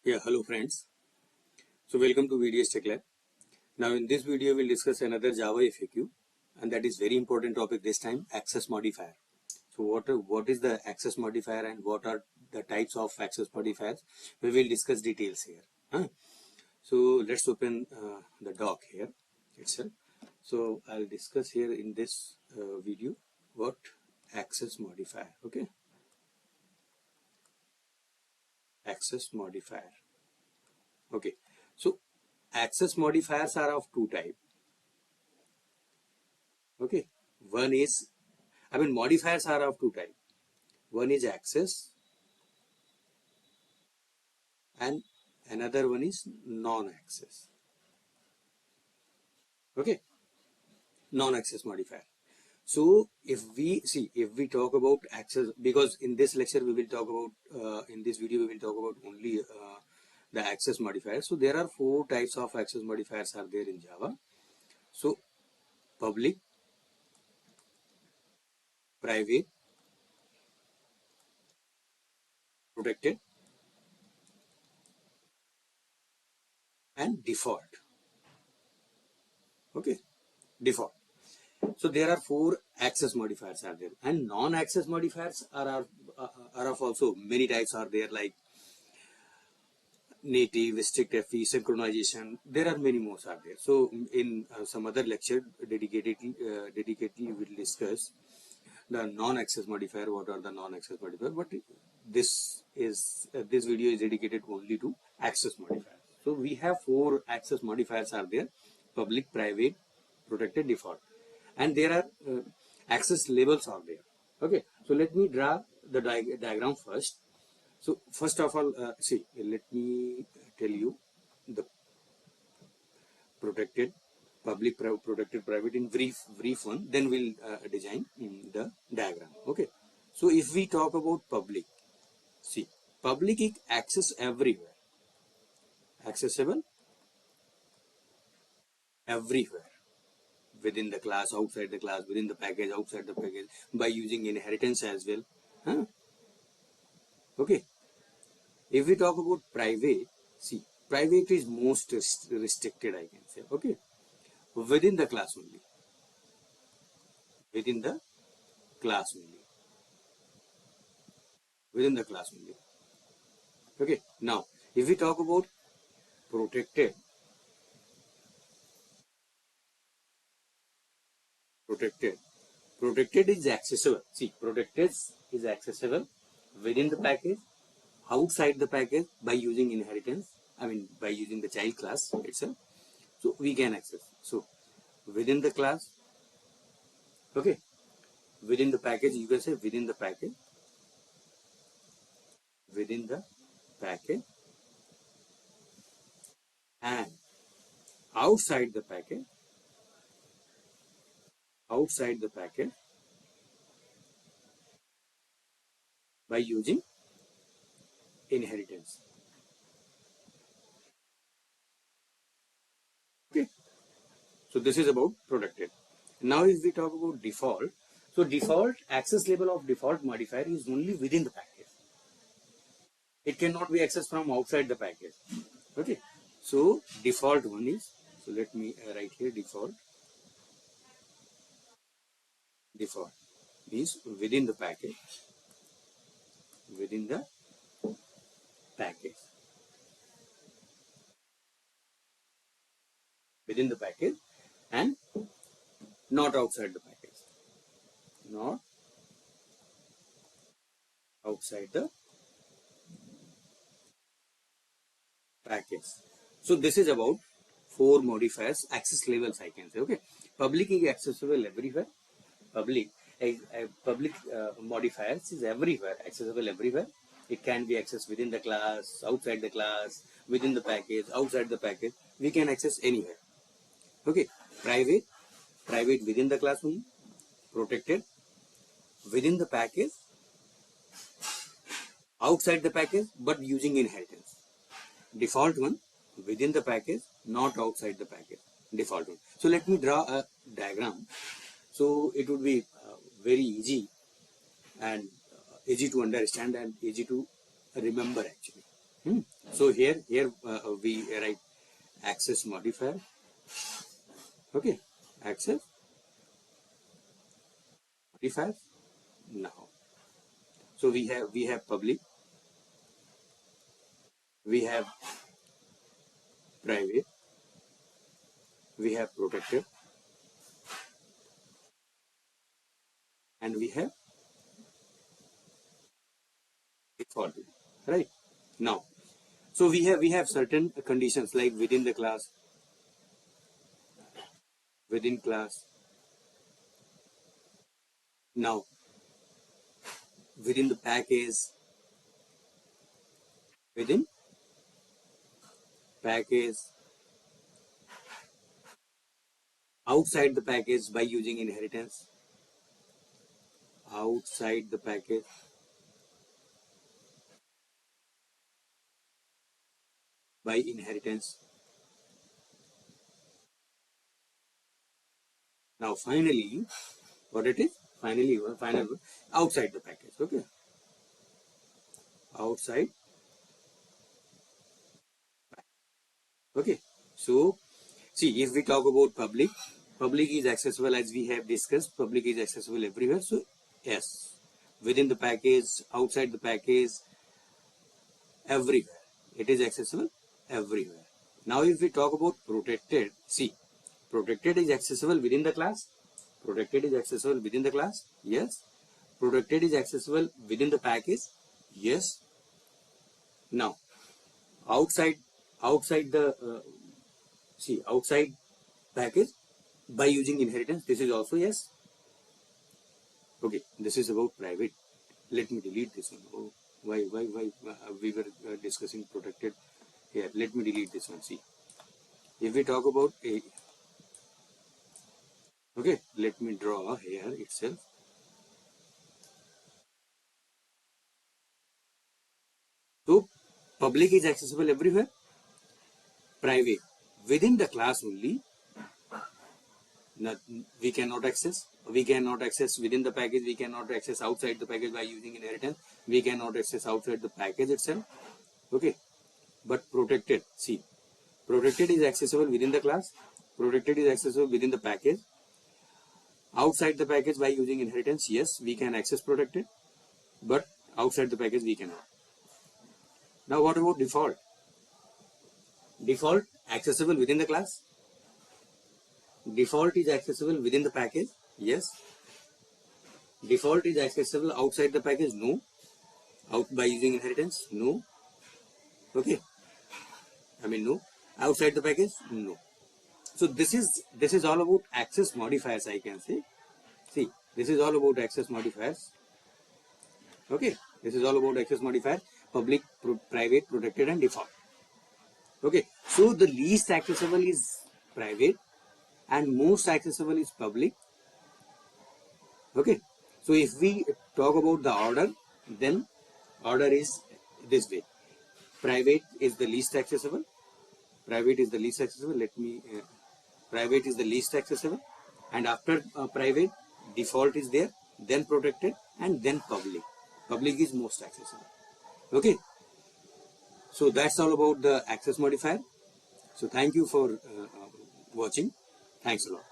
Yeah, hello friends. So welcome to VDS Tech Lab. Now in this video we'll discuss another Java FAQ, and that is very important topic this time, access modifier. So what is the access modifier and what are the types of access modifiers? We will discuss details here. So let's open the doc here itself. So I'll discuss here in this video what access modifier. Okay, access modifier. Okay, so access modifiers are of two types. Okay, one is, modifiers are of two types. One is access and another one is non-access. Okay, non-access modifier. So if we talk about access, because in this lecture we will talk about, in this video we will talk about only the access modifier. So there are four types of access modifiers are there in Java. So public, private, protected, and default. Okay, default. So there are four access modifiers are there, and non-access modifiers are of also many types are there, like native, strict FE, synchronization. There are many more are there. So in some other lecture dedicatedly we will discuss the non-access modifier. What are the non-access modifier? But this video is dedicated only to access modifier. So we have four access modifiers are there: public, private, protected, default, and there are access labels are there. Okay, so let me draw the diagram first. So first of all, let me tell you the protected, public, protected, private in brief one. Then we'll design the diagram. Okay. So if we talk about public, see, public is access everywhere, accessible everywhere, within the class, outside the class, within the package, outside the package, by using inheritance as well. Huh? Okay. If we talk about private, see, private is most restricted, I can say. Okay, within the class only, within the class only, within the class only. Okay, now if we talk about protected, protected is accessible. See, protected is accessible within the package, outside the package, by using inheritance. By using the child class itself. So we can access. So within the class, okay, within the package, you can say within the package, within the package, and outside the package, outside the package, by using inheritance. Okay, so this is about protected. Now if we talk about default, so default access label of default modifier is only within the package. It cannot be accessed from outside the package. Okay, so default one is, so let me write here default. Default is within the package, within the package, within the package, and not outside the package, not outside the package. So this is about four modifiers, access labels, I can say. Okay, public is accessible everywhere. Public modifiers is everywhere, accessible everywhere. It can be accessed within the class, outside the class, within the package, outside the package. We can access anywhere. Okay, private, private within the class only. Protected within the package, outside the package, but using inheritance. Default one within the package, not outside the package. Default one. So let me draw a diagram. So it would be very easy and easy to understand and easy to remember actually. So here we write access modifier. Okay, access modifier. Now, so we have public, we have private, we have protected, and we have default. Right now, so we have certain conditions like within the class, within class. Now within the package, within package, outside the package by using inheritance, outside the package by inheritance. Now finally, what it is? Finally, final outside the package. Okay, outside. Okay, so see, if we talk about public, public is accessible as we have discussed. Public is accessible everywhere. So yes, within the package, outside the package, everywhere it is accessible everywhere. Now if we talk about protected, see, protected is accessible within the class. Protected is accessible within the class. Yes. Protected is accessible within the package. Yes. Now outside, outside the see, outside package by using inheritance, this is also yes. Okay, this is about private. Let me delete this one. Oh, why we were discussing protected here. Let me delete this one. See, if we talk about a, okay, let me draw here itself. So public is accessible everywhere. Private within the class only. Not, we cannot access. We cannot access within the package. We cannot access outside the package by using inheritance. We cannot access outside the package itself. Okay, but protected. See, protected is accessible within the class. Protected is accessible within the package. Outside the package by using inheritance, yes, we can access protected, but outside the package we cannot. Now what about default? Default accessible within the class. Default is accessible within the package. Yes. Default is accessible outside the package. No. Out by using inheritance. No. Okay. I mean no. Outside the package. No. So this is all about access modifiers, I can say. See, this is all about access modifiers. Okay. This is all about access modifier. Public, private, protected, and default. Okay. So the least accessible is private and most accessible is public. Okay, so if we talk about the order, then order is this way. Private is the least accessible. Private is the least accessible. Let me private is the least accessible, and after private, default is there, then protected, and then public. Public is most accessible. Okay, so that's all about the access modifier. So thank you for watching. Thanks a lot.